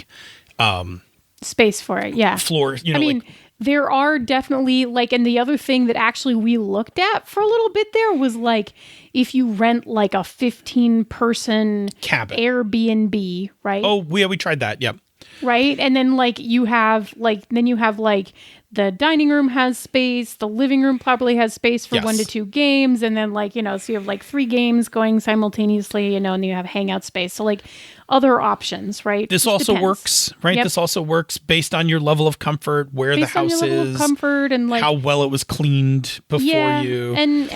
space for it. Yeah. Floors. I mean, there are definitely and the other thing that actually we looked at for a little bit there was like, if you rent like a 15-person cabin Airbnb, right? Oh, we tried that. Yep. Right. And then you have the dining room has space. The living room probably has space for 1 to 2 games. And then so you have 3 games going simultaneously, and then you have hangout space. So other options, right? This also works, right? Yep. This also works based on your level of comfort, where the house is, of comfort, and how well it was cleaned before you, and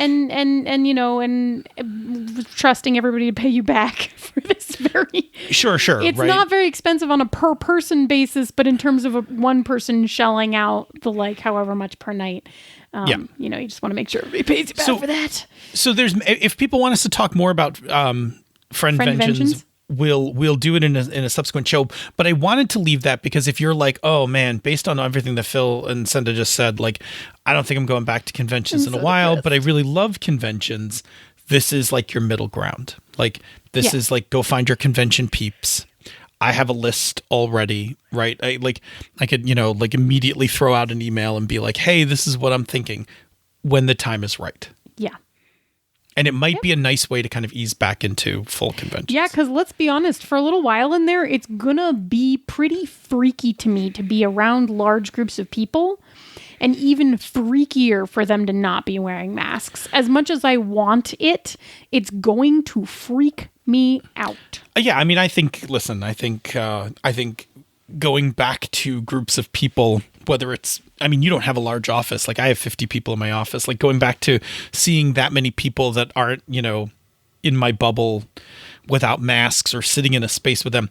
trusting everybody to pay you back for this very sure. It's not very expensive on a per person basis, but in terms of one person shelling out the however much per night. You just want to make sure everybody pays you back for that. So if people want us to talk more about friendventions. We'll do it in a subsequent show, but I wanted to leave that because if you're like, oh man, based on everything that Phil and Senda just said, I don't think I'm going back to conventions in a while, but I really love conventions. This is your middle ground. This is go find your convention peeps. I have a list already, right? I could, immediately throw out an email and be like, hey, this is what I'm thinking when the time is right. Yeah. And it might be a nice way to kind of ease back into full conventions. Yeah, because let's be honest, for a little while in there, it's going to be pretty freaky to me to be around large groups of people, and even freakier for them to not be wearing masks. As much as I want it, it's going to freak me out. Yeah, I mean, I think going back to groups of people, whether it's, you don't have a large office. I have 50 people in my office. Going back to seeing that many people that aren't, in my bubble without masks or sitting in a space with them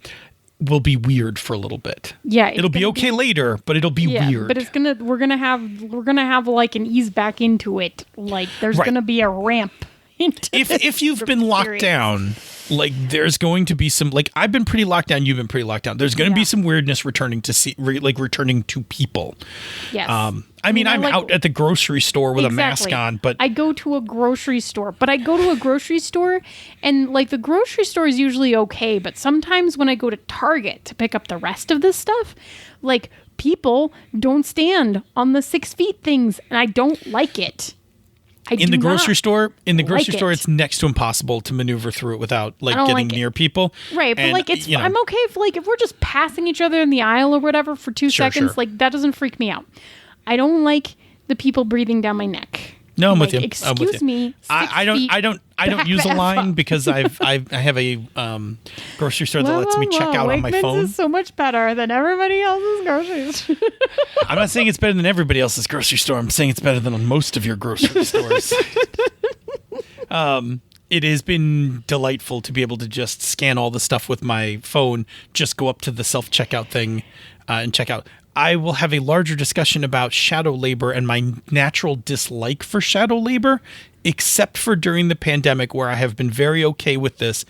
will be weird for a little bit. Yeah. It'll be okay later, but it'll be weird. But we're going to have an ease back into it. There's going to be a ramp. If you've been locked down, there's going to be some, I've been pretty locked down, you've been pretty locked down. There's going to be some weirdness returning to people. Yes. I'm out at the grocery store with a mask on, but I go to a grocery store, and the grocery store is usually okay. But sometimes when I go to Target to pick up the rest of this stuff, people don't stand on the 6 feet things, and I don't like it. In the grocery store, it's it's next to impossible to maneuver through it without getting near people. Right, but I'm okay if we're just passing each other in the aisle or whatever for 2 seconds. Sure. That doesn't freak me out. I don't like the people breathing down my neck. No, I'm with you. Excuse me. I don't use a line because I have a grocery store that lets me check out on my phone. Is so much better than everybody else's grocery store. I'm not saying it's better than everybody else's grocery store. I'm saying it's better than most of your grocery stores. It has been delightful to be able to just scan all the stuff with my phone, just go up to the self-checkout thing and check out. I will have a larger discussion about shadow labor and my natural dislike for shadow labor, except for during the pandemic where I have been very okay with this.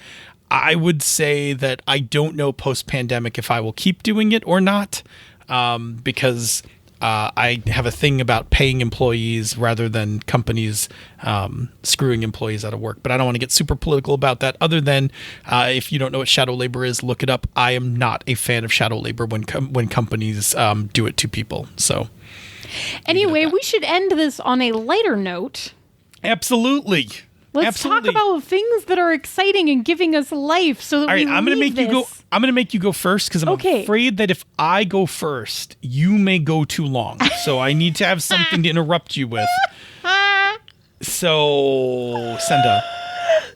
I would say that I don't know post-pandemic if I will keep doing it or not, because I have a thing about paying employees rather than companies screwing employees out of work. But I don't want to get super political about that, other than if you don't know what shadow labor is, look it up. I am not a fan of shadow labor when companies do it to people. So anyway, we should end this on a lighter note. Absolutely. Let's talk about things that are exciting and giving us life. So that I'm going to make you go first because I'm afraid that if I go first, you may go too long. So I need to have something to interrupt you with. So, Senda,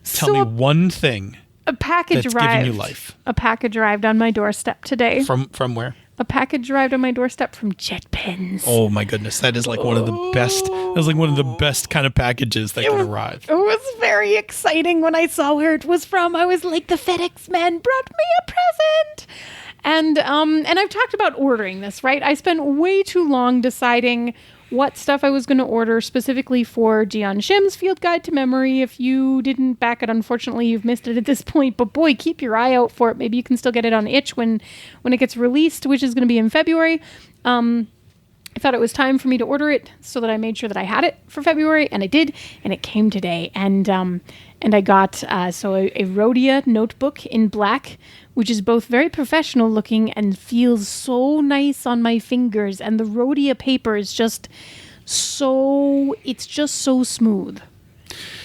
tell me one thing. A package that's arrived. Giving you life. A package arrived on my doorstep today. From where? A package arrived on my doorstep from Jet Pens. Oh my goodness, that is like one of the best. That was like one of the best kind of packages that can arrive. It was very exciting when I saw where it was from. I was like, the FedEx men brought me a present. And I've talked about ordering this, right? I spent way too long deciding what stuff I was going to order specifically for Jian Shim's Field Guide to Memory. If you didn't back it, unfortunately, you've missed it at this point. But boy, keep your eye out for it. Maybe you can still get it on itch when it gets released, which is going to be in February. I thought it was time for me to order it, so that I made sure that I had it for February, and I did, and it came today. And I got a Rhodia notebook in black, which is both very professional looking and feels so nice on my fingers. And the Rhodia paper is just so smooth.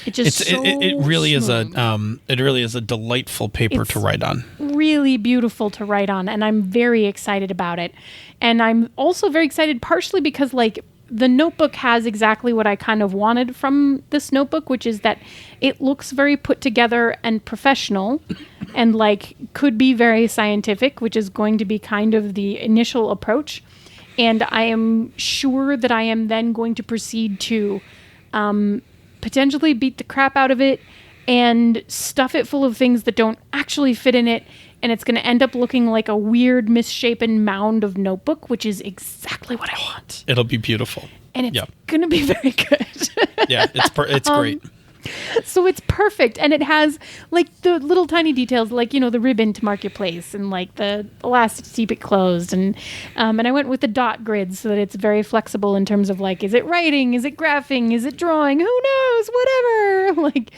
It really is a delightful paper to write on. Really beautiful to write on, and I'm very excited about it. And I'm also very excited partially because the notebook has exactly what I kind of wanted from this notebook, which is that it looks very put together and professional and could be very scientific, which is going to be kind of the initial approach. And I am sure that I am then going to proceed to potentially beat the crap out of it and stuff it full of things that don't actually fit in it. And it's going to end up looking like a weird, misshapen mound of notebook, which is exactly what I want. It'll be beautiful. And it's going to be very good. Yeah, it's great. So it's perfect. And it has the little tiny details, the ribbon to mark your place and the elastic to keep it closed. And I went with the dot grid so that it's very flexible in terms of is it writing? Is it graphing? Is it drawing? Who knows? Whatever.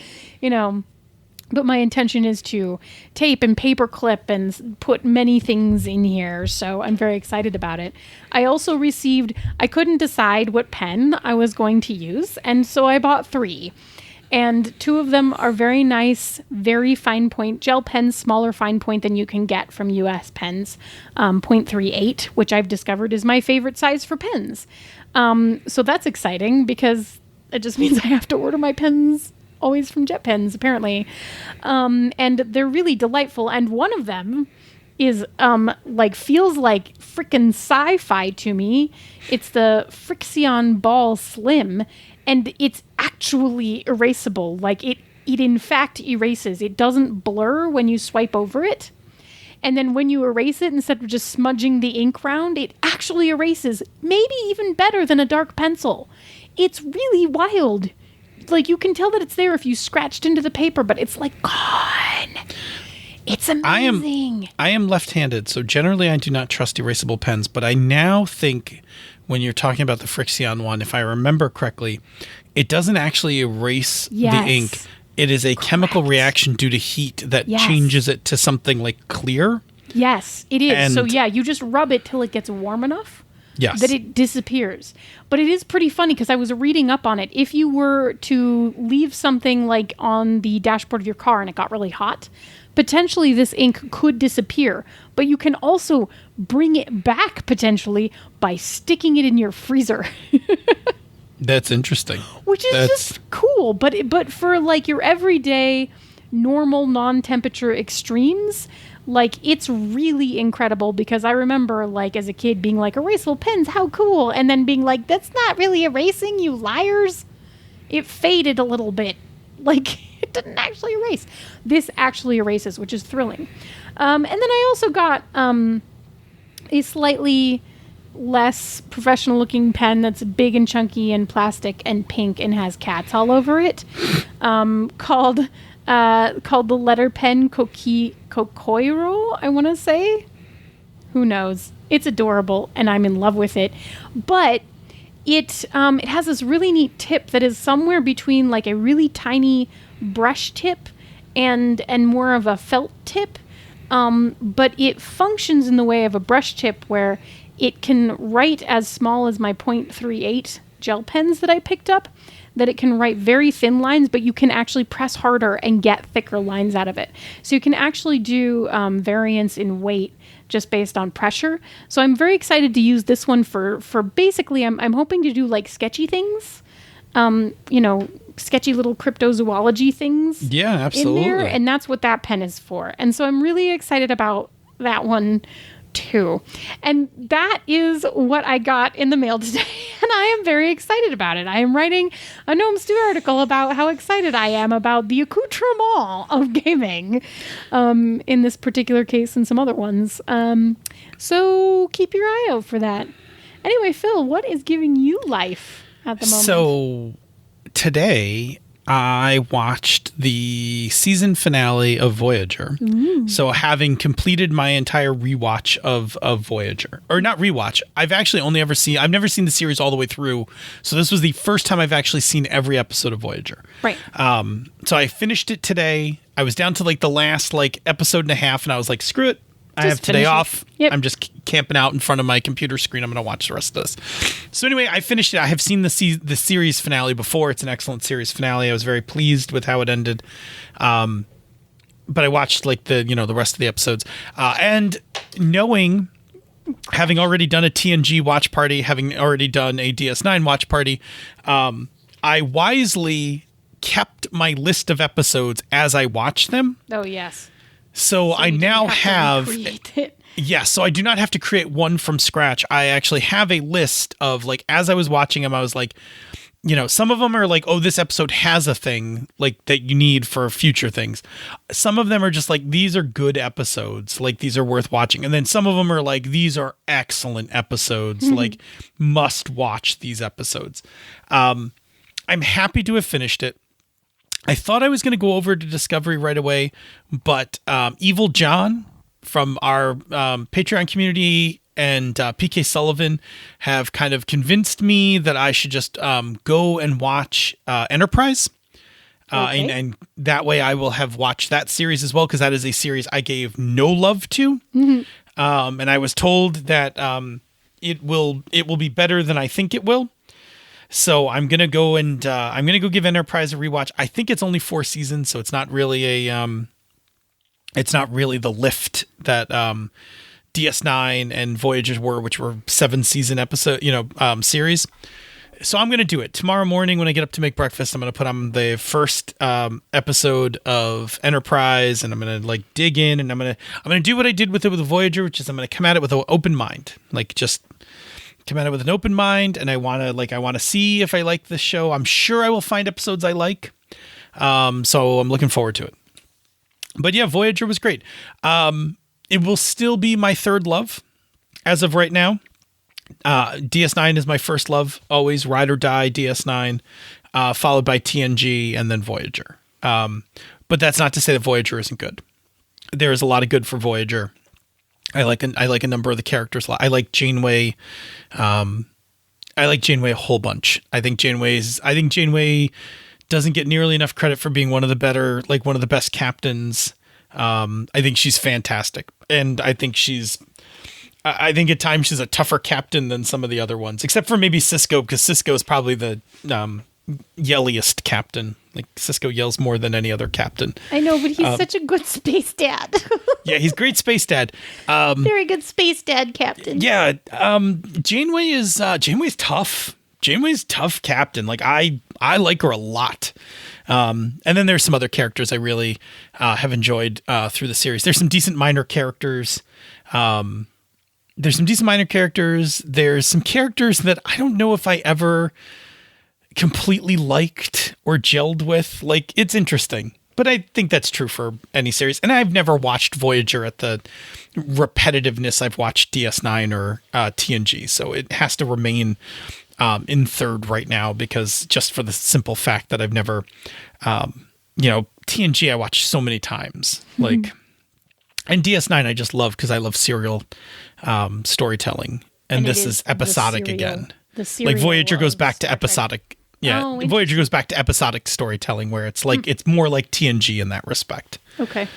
But my intention is to tape and paper clip and put many things in here. So I'm very excited about it. I also I couldn't decide what pen I was going to use. And so I bought 3. And 2 of them are very nice, very fine point gel pens, smaller fine point than you can get from US pens, 0.38, which I've discovered is my favorite size for pens. So that's exciting because it just means I have to order my pens always from Jet Pens, apparently. And they're really delightful. And one of them is feels like freaking sci-fi to me. It's the Frixion Ball Slim, and it's actually erasable. It in fact erases. It doesn't blur when you swipe over it. And then when you erase it, instead of just smudging the ink round, it actually erases, maybe even better than a dark pencil. It's really wild. You can tell that it's there if you scratched into the paper, but it's gone. It's amazing. I am left-handed, so generally I do not trust erasable pens, but I now think when you're talking about the Frixion one, if I remember correctly, it doesn't actually erase the ink. It is a chemical reaction due to heat that changes it to something clear. Yes, it is. And you just rub it till it gets warm enough. Yes. that it disappears. But it is pretty funny because I was reading up on it. If you were to leave something like on the dashboard of your car and it got really hot, potentially this ink could disappear. But you can also bring it back potentially by sticking it in your freezer. That's interesting. Which is just cool. But for like your everyday normal non-temperature extremes, like it's really incredible, because I remember like as a kid being like, erasable pens, how cool, and then being like, that's not really erasing, you liars. It faded a little bit, like it didn't actually erase. This actually erases, which is thrilling. And then I also got a slightly less professional looking pen that's big and chunky and plastic and pink and has cats all over it, called the letter pen Kokoiro, I want to say. Who knows? It's adorable, and I'm in love with it. But it has this really neat tip that is somewhere between like a really tiny brush tip and more of a felt tip. But it functions in the way of a brush tip, where it can write as small as my .38 gel pens that I picked up, that it can write very thin lines, but you can actually press harder and get thicker lines out of it. So you can actually do variance in weight just based on pressure. So I'm very excited to use this one for basically, I'm hoping to do like sketchy things, sketchy little cryptozoology things. Yeah, absolutely. In there, and that's what that pen is for. And so I'm really excited about that one too. And that is what I got in the mail today. And I am very excited about it. I am writing a Gnome Stew article about how excited I am about the accoutrement of gaming, in this particular case and some other ones. So keep your eye out for that. Anyway, Phil, what is giving you life at the moment? So today I watched the season finale of Voyager. Ooh. So having completed my entire rewatch of Voyager, or not rewatch, I've actually I've never seen the series all the way through. So this was the first time I've actually seen every episode of Voyager. Right. So I finished it today. I was down to like the last like episode and a half, and I was like, screw it. I have today off. Yep. I'm just camping out in front of my computer screen. I'm going to watch the rest of this. So anyway, I finished it. I have seen the series finale before. It's an excellent series finale. I was very pleased with how it ended. But I watched like the rest of the episodes. And having already done a TNG watch party, having already done a DS9 watch party, I wisely kept my list of episodes as I watched them. Oh, yes. So I now have it. Yeah, so I do not have to create one from scratch. I actually have a list of, like, as I was watching them, I was like, some of them are like, oh, this episode has a thing like that you need for future things. Some of them are just like, these are good episodes, like these are worth watching. And then some of them are like, these are excellent episodes, like must watch these episodes. I'm happy to have finished it. I thought I was going to go over to Discovery right away, but Evil John from our Patreon community and PK Sullivan have kind of convinced me that I should just go and watch Enterprise. Okay. And that way I will have watched that series as well, because that is a series I gave no love to. Mm-hmm. And I was told that it will be better than I think it will. So I'm gonna go and give Enterprise a rewatch. I think it's only 4 seasons, so it's not really the lift that DS9 and Voyager were, which were 7-season episode series. So I'm gonna do it tomorrow morning when I get up to make breakfast. I'm gonna put on the first episode of Enterprise, and I'm gonna like dig in, and I'm gonna do what I did with Voyager, which is I'm gonna come at it with an open mind, like just. Come at it with an open mind, and I want to see if I like this show. I'm sure I will find episodes I like. So I'm looking forward to it. But yeah, Voyager was great. It will still be my third love as of right now. DS9 is my first love, always ride or die DS9, followed by TNG and then Voyager. But that's not to say that Voyager isn't good. There is a lot of good for Voyager. I like a number of the characters a lot. I like Janeway. I like Janeway a whole bunch. I think Janeway doesn't get nearly enough credit for being one of the best captains. I think she's fantastic, and I think she's I think at times she's a tougher captain than some of the other ones, except for maybe Cisco, because Cisco is probably the yelliest captain. Like Cisco yells more than any other captain. I know, but he's such a good space dad. Yeah, he's great space dad. Very good space dad captain. Yeah, Janeway's tough. Janeway's tough captain. Like I like her a lot. And then there's some other characters I really have enjoyed through the series. There's some decent minor characters. There's some characters that I don't know if I ever completely liked or gelled with. Like, it's interesting, but I think that's true for any series. And I've never watched Voyager at the repetitiveness I've watched DS9 or TNG, so it has to remain in third right now, because just for the simple fact that I've never, TNG I watched so many times, like, and DS9 I just love because I love serial storytelling, and this is episodic again. Like Voyager goes back to episodic. Yeah, Voyager goes back to episodic storytelling, where it's like it's more like TNG in that respect. Okay.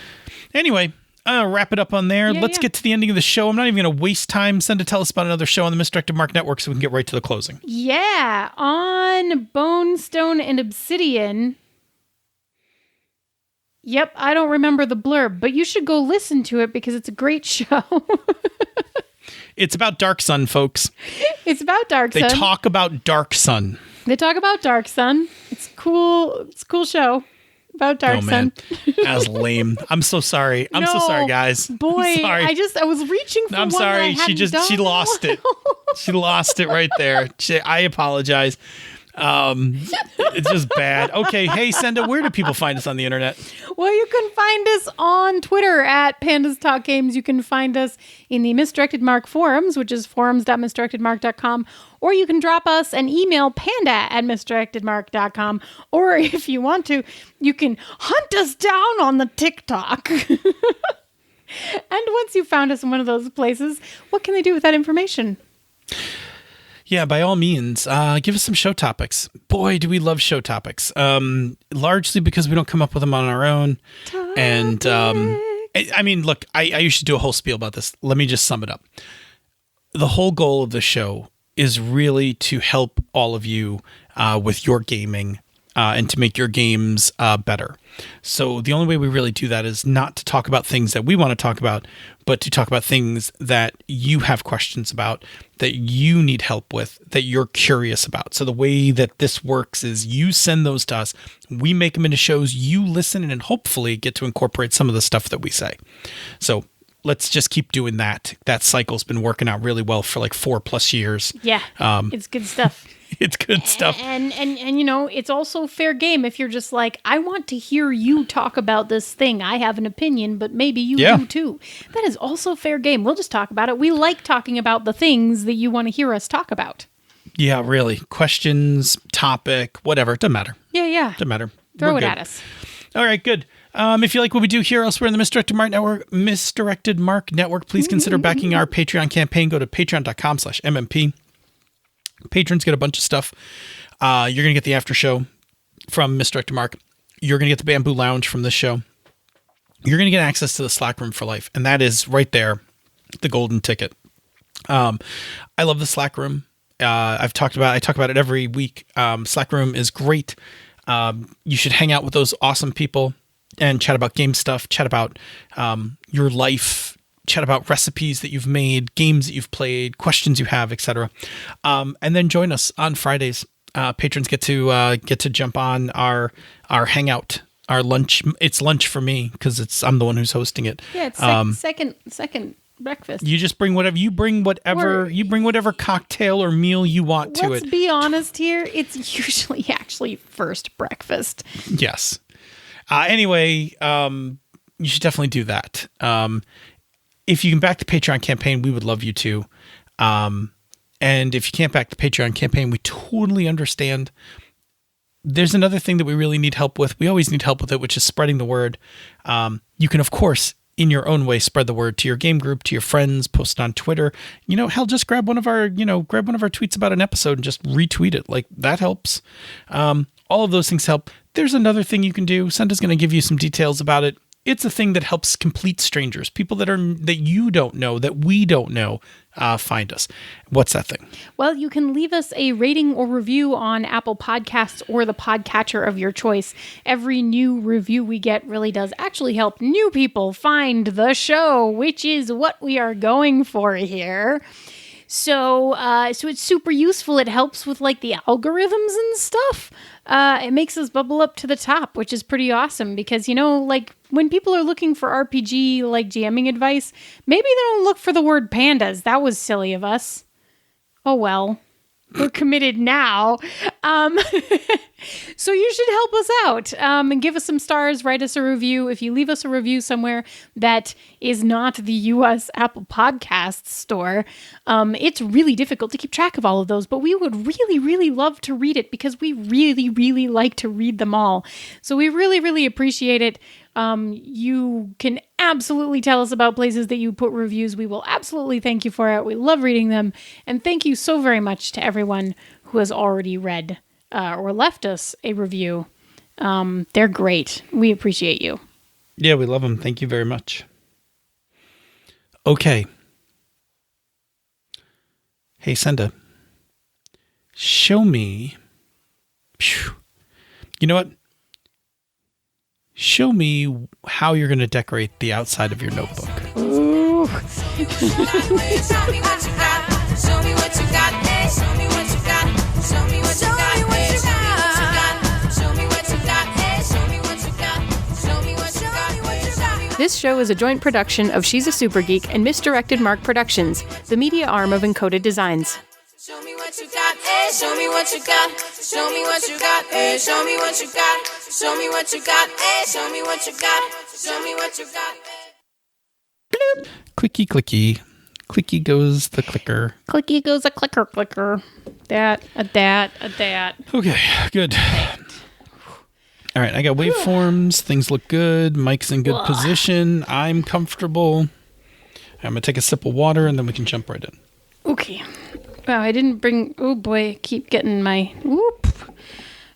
Anyway, wrap it up on there. Let's get to the ending of the show. I'm not even going to waste time. Send tell us about another show on the Misdirected Mark Network so we can get right to the closing. Yeah, on Bone, Stone, and Obsidian. Yep, I don't remember the blurb, but you should go listen to it because it's a great show. It's about Dark Sun, folks. It's about Dark Sun. They talk about Dark Sun. It's cool. It's a cool show about Dark Sun. That was lame. I'm so sorry. I'm so sorry, guys. Boy, sorry. I was reaching for I'm one sorry. that I She lost it. She lost it right there. I apologize. It's just bad. Okay. Hey, Senda, where do people find us on the internet? Well, you can find us on Twitter at Pandas Talk Games. You can find us in the Misdirected Mark forums, which is forums.misdirectedmark.com, or you can drop us an email, panda@misdirectedmark.com, or if you want to, you can hunt us down on the TikTok. And once you've found us in one of those places, what can they do with that information? Yeah, by all means, give us some show topics. Boy, do we love show topics. Largely because we don't come up with them on our own. And I mean, look, I used to do a whole spiel about this. Let me just sum it up. The whole goal of the show is really to help all of you with your gaming and to make your games better. So the only way we really do that is not to talk about things that we want to talk about, but to talk about things that you have questions about, that you need help with, that you're curious about. So the way that this works is you send those to us, we make them into shows, you listen, and hopefully get to incorporate some of the stuff that we say. So let's just keep doing that. That cycle's been working out really well for like 4+ years. Yeah, it's good stuff. It's good stuff. And you know, it's also fair game if you're just like, I want to hear you talk about this thing. I have an opinion, but maybe you do too. That is also fair game. We'll just talk about it. We like talking about the things that you want to hear us talk about. Yeah, really. Questions, topic, whatever. It doesn't matter. Yeah. Doesn't matter. Throw it at us. All right, good. If you like what we do here elsewhere in the Misdirected Mark Network, please consider backing our Patreon campaign. Go to patreon.com/MMP. Patrons get a bunch of stuff. You're going to get the after show from Misdirected Mark. You're going to get the Bamboo Lounge from this show. You're going to get access to the Slack room for life. And that is right there, the golden ticket. I love the Slack room. I talk about it every week. Slack room is great. You should hang out with those awesome people and chat about game stuff, chat about your life, chat about recipes that you've made, games that you've played, questions you have, etc. And then join us on Fridays. Patrons get to jump on our hangout, our lunch. It's lunch for me because I'm the one who's hosting it. Yeah, it's second breakfast. You just bring whatever you bring whatever cocktail or meal you want to it. Let's be honest here. It's usually actually first breakfast. Yes. Anyway, you should definitely do that. If you can back the Patreon campaign, we would love you to. And if you can't back the Patreon campaign, we totally understand. There's another thing that we really need help with. We always need help with it, which is spreading the word. You can, of course, in your own way, spread the word to your game group, to your friends, post it on Twitter. Hell, just grab one of our tweets about an episode and just retweet it. Like, that helps. All of those things help. There's another thing you can do. Senda's going to give you some details about it It's a thing that helps complete strangers, people that you don't know, that we don't know, find us. What's that thing? Well, you can leave us a rating or review on Apple Podcasts or the podcatcher of your choice. Every new review we get really does actually help new people find the show, which is what we are going for here. So it's super useful. It helps with like the algorithms and stuff. It makes us bubble up to the top, which is pretty awesome because, like when people are looking for RPG like jamming advice, maybe they don't look for the word pandas. That was silly of us. Oh, well. We're committed now. So you should help us out and give us some stars, write us a review. If you leave us a review somewhere that is not the US Apple Podcasts store, it's really difficult to keep track of all of those, but we would really, really love to read it because we really, really like to read them all. So we really, really appreciate it. You can absolutely tell us about places that you put reviews. We will absolutely thank you for it. We love reading them. And thank you so very much to everyone who has already read or left us a review. They're great. We appreciate you. Yeah, we love them. Thank you very much. Okay. Hey, Senda. Show me. You know what? Show me how you're going to decorate the outside of your notebook. Ooh. This show is a joint production of She's a Super Geek and Misdirected Mark Productions, the media arm of Encoded Designs. Show me what you got, eh? Show me what you got. Show me what you got, eh? Show me what you got. Show me what you got, eh? Show me what you got. Show me what you got, eh? Bloop. Clicky, clicky. Clicky goes the clicker. Clicky goes a clicker, clicker. That. Okay, good. All right, I got waveforms. Things look good. Mic's in good position. I'm comfortable. I'm going to take a sip of water, and then we can jump right in. Okay. Wow, I didn't bring... Oh, boy. I keep getting my... Whoop.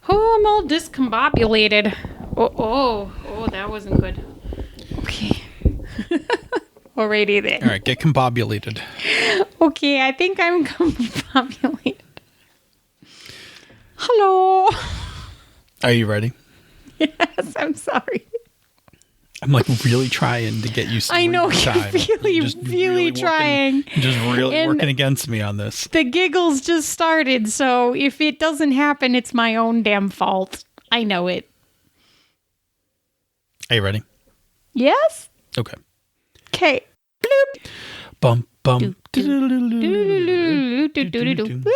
Oh, I'm all discombobulated. Oh, that wasn't good. Okay. Alrighty then. All right, get combobulated. Okay, I think I'm combobulated. Hello. Are you ready? Yes, I'm sorry. I'm like really trying to get you some I know, time. you're really trying. Just really And working against me on this. the giggles just started, so if it doesn't happen, it's my own damn fault. I know it. Are you ready? Yes? Okay. Okay. Bloop. Bum, bum. Do, do, do, do, do, do, do, do, do, do.